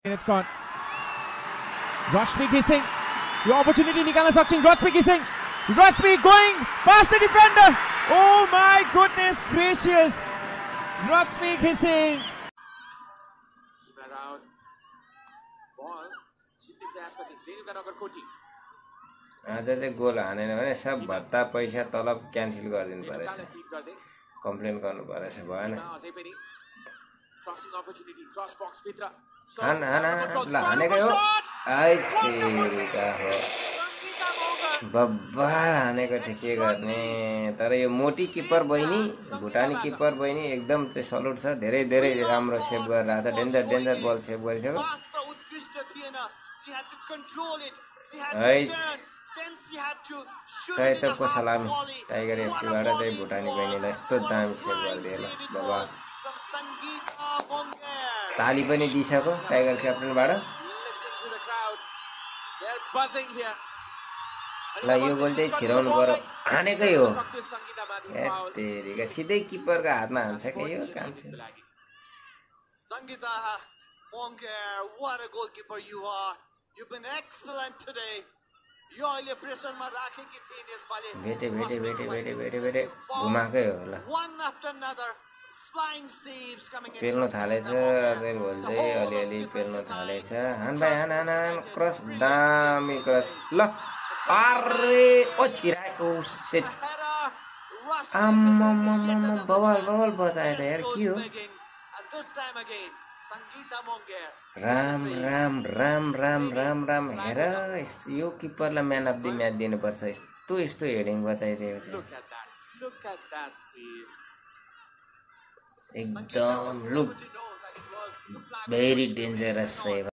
It's gone. Rashmi kissing. The opportunity निकाल्न सक्छिन् Rashmi kissing. Rashmi going past the defender. Oh my goodness gracious. Rashmi kissing. Around ball. Shindi प्रयास मध्ये रेणुका नगरकोटी. आज चाहिँ goal हानेन भने सब भत्ता पैसा तलब क्यान्सल गरिदिनु परेछ कम्प्लेन गर्नु परेछ भएन क्रसिङ अपर्चुनिटी क्रस बक्स भित्र हान हानेकै हो आइ तेरिका हो बब्बाल हानेको थियो के गर्ने तर यो मोटी किपर बहिनी भुटानी किपर बहिनी एकदम चाहिँ सल्युट छ धेरै धेरै राम्रो सेभ गरिरहेछ डेन्जर बल सेभ गरिसक्यो सहितको सलामी टाइगर एफसीबाट चाहिँ भुटानी बहिनीलाई यस्तो दामी सेभ गरिदियो ल बाबा ताली पनि दिइसक्यो टाइगर क्याप्टेनबाट ल यो गोल चाहिँ छिराउनु पर्यो हानेकै हो तेरिका सिधै किपरको हातमा हान्छ के यो काम चाहिँ Sangeeta Mongar, what a goalkeeper you are. You've been excellent today. यो अहिले प्रेसरमा राखेकी थिइन् यसपालि भेटे घुमाकै हो ल one after another flying saves coming in पेल्न थालेछ अझै भोल चाहिँ अलिअलि पेल्न थालेछ हान भाइ हान क्रस दामी क्रस ल अरे ओ छिराएको सेट आम्म बवाल बजाए त यार के हो this time again Sangeeta Mongar Ram हेर यो किपरलाई म्यान अफ द म्याच दिनुपर्छ यस्तो हेडिङ बचाइदिएको छ look at that save एकदम लुक भेरी डेन्जरस सेभ